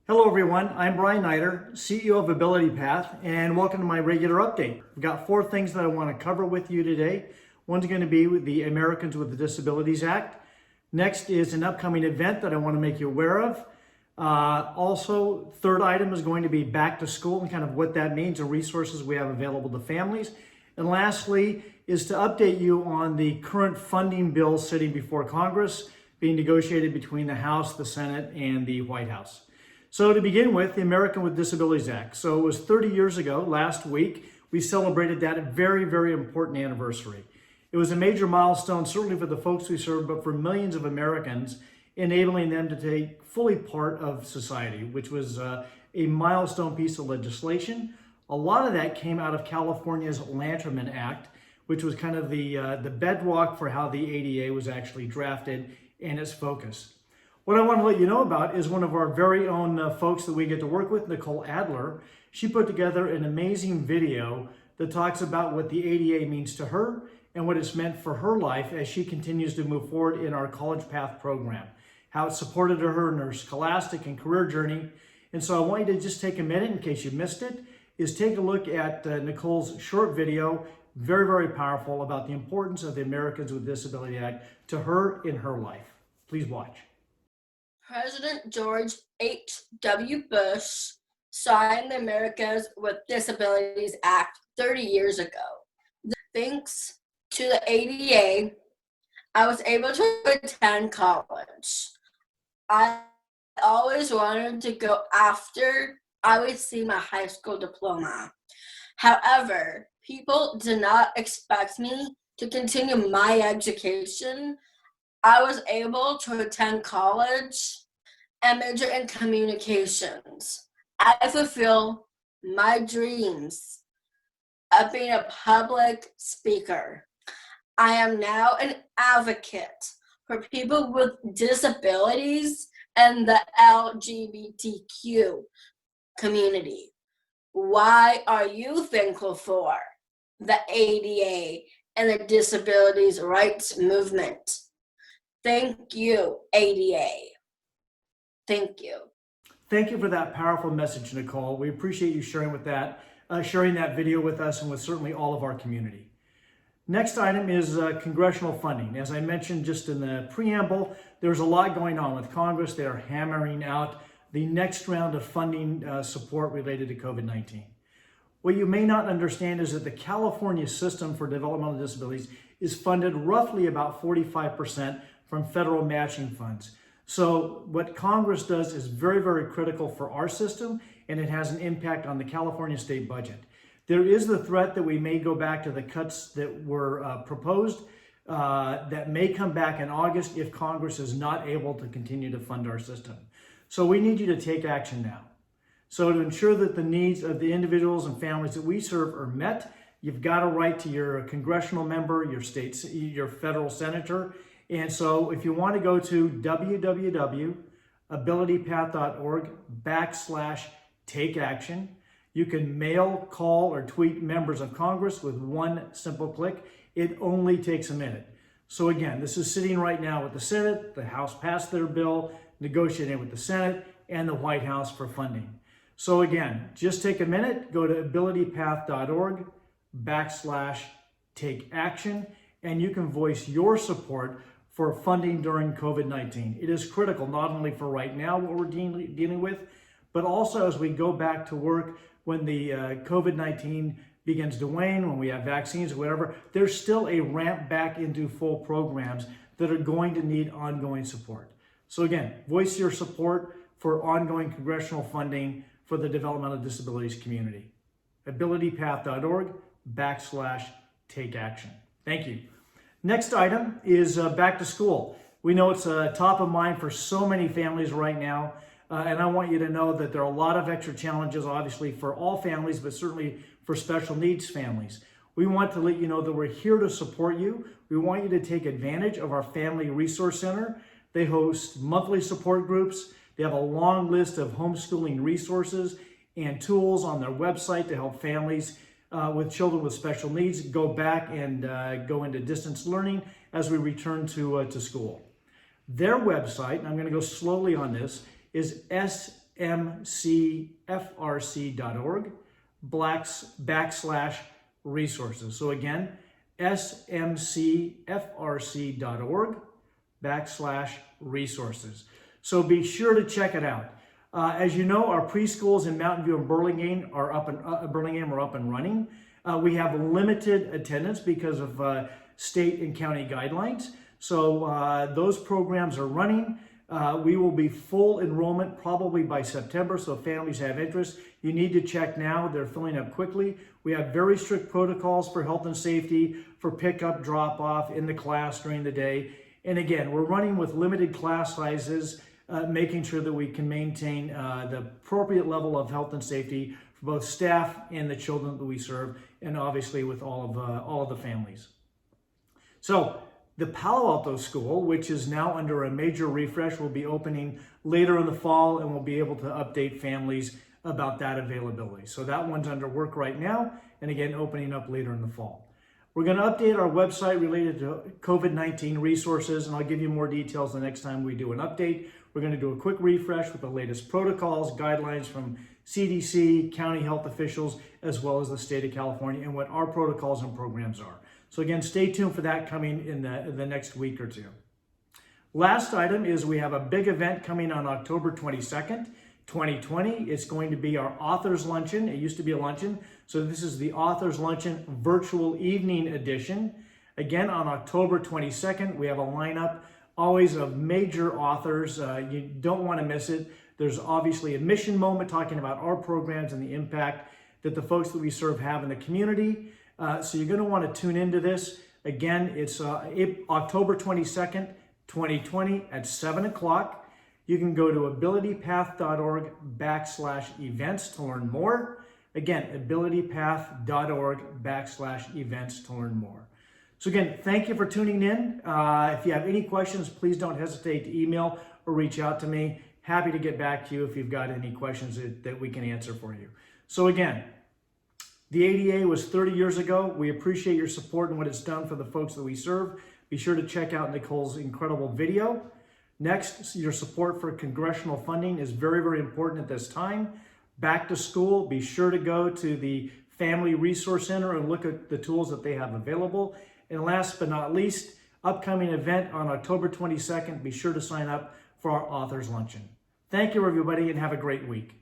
Hello everyone, I'm Bryan Neider, CEO of AbilityPath, and welcome to my regular update. I've got 4 things that I want to cover with you today. One's going to be with the Americans with the Disabilities Act. Next is an upcoming event that I want to make you aware of. Also, third item is going to be back to school and kind of what that means and resources we have available to families. And lastly is to update you on the current funding bill sitting before Congress, being negotiated between the House, the Senate, and the White House. So to begin with, the American with Disabilities Act. So it was 30 years ago, last week, we celebrated that very, very important anniversary. It was a major milestone, certainly for the folks we serve, but for millions of Americans, enabling them to take fully part of society, which was a milestone piece of legislation. A lot of that came out of California's Luncheon Act, which was kind of the bedrock for how the ADA was actually drafted and its focus. What I want to let you know about is one of our very own folks that we get to work with, Nicole Adler. She put together an amazing video that talks about what the ADA means to her and what it's meant for her life as she continues to move forward in our College Path program, how it supported her in her scholastic and career journey. And so I want you to just take a minute, in case you missed it, is take a look at Nicole's short video, very, very powerful, about the importance of the Americans with Disabilities Act to her in her life. Please watch. President George H.W. Bush signed the Americans with Disabilities Act 30 years ago. Thanks to the ADA, I was able to attend college. I always wanted to go after I received my high school diploma. However, people did not expect me to continue my education. I was able to attend college and major in communications. I fulfill my dreams of being a public speaker. I am now an advocate for people with disabilities and the LGBTQ community. Why are you thankful for the ADA and the disabilities rights movement? Thank you, ADA. Thank you. Thank you for that powerful message, Nicole. We appreciate you sharing that video with us and with certainly all of our community. Next item is congressional funding. As I mentioned just in the preamble, there's a lot going on with Congress. They are hammering out the next round of funding support related to COVID-19. What you may not understand is that the California system for developmental disabilities is funded roughly about 45% from federal matching funds. So what Congress does is very, very critical for our system, and it has an impact on the California state budget. There is the threat that we may go back to the cuts that were proposed that may come back in August if Congress is not able to continue to fund our system. So we need you to take action now. So to ensure that the needs of the individuals and families that we serve are met, you've got to write to your congressional member, your federal senator. And so if you want to go to www.abilitypath.org/takeaction, you can mail, call, or tweet members of Congress with one simple click. It only takes a minute. So again, this is sitting right now with the Senate. The House passed their bill, negotiating with the Senate and the White House for funding. So again, just take a minute, go to abilitypath.org/takeaction, and you can voice your support for funding during COVID-19. It is critical, not only for right now, what we're dealing with, but also as we go back to work when the COVID-19 begins to wane, when we have vaccines or whatever, there's still a ramp back into full programs that are going to need ongoing support. So again, voice your support for ongoing congressional funding for the developmental disabilities community. abilitypath.org/takeaction. Thank you. Next item is back to school. We know it's top of mind for so many families right now, and I want you to know that there are a lot of extra challenges, obviously, for all families, but certainly for special needs families. We want to let you know that we're here to support you. We want you to take advantage of our Family Resource Center. They host monthly support groups. They have a long list of homeschooling resources and tools on their website to help families with children with special needs go back and go into distance learning as we return to school. Their website, and I'm going to go slowly on this, is smcfrc.org/resources. So again, smcfrc.org/resources. So be sure to check it out. As you know, our preschools in Mountain View and Burlingame are up and running. We have limited attendance because of state and county guidelines. So those programs are running. We will be full enrollment probably by September, so if families have interest, you need to check now. They're filling up quickly. We have very strict protocols for health and safety, for pickup, drop-off in the class during the day. And again, we're running with limited class sizes, making sure that we can maintain the appropriate level of health and safety for both staff and the children that we serve, and obviously with all of the families. So the Palo Alto School, which is now under a major refresh, will be opening later in the fall, and we'll be able to update families about that availability. So that one's under work right now, and again, opening up later in the fall. We're going to update our website related to COVID-19 resources, and I'll give you more details the next time we do an update. We're going to do a quick refresh with the latest protocols, guidelines from CDC, county health officials, as well as the state of California, and what our protocols and programs are. So again, stay tuned for that coming in the next week or two. Last item is we have a big event coming on October 22nd, 2020. It's going to be our Authors Luncheon. It used to be a luncheon, so this is the Authors Luncheon Virtual Evening Edition. Again, on October 22nd, we have a lineup always of major authors. You don't want to miss it. There's obviously a mission moment talking about our programs and the impact that the folks that we serve have in the community. So you're going to want to tune into this. Again, it's October 22nd, 2020 at 7 o'clock. You can go to abilitypath.org/events to learn more. Again, abilitypath.org/events to learn more. So again, thank you for tuning in. If you have any questions, please don't hesitate to email or reach out to me. Happy to get back to you if you've got any questions that we can answer for you. So again, the ADA was 30 years ago. We appreciate your support and what it's done for the folks that we serve. Be sure to check out Nicole's incredible video. Next, your support for congressional funding is very, very important at this time. Back to school, be sure to go to the Family Resource Center and look at the tools that they have available. And last but not least, upcoming event on October 22nd, be sure to sign up for our Authors Luncheon. Thank you, everybody, and have a great week.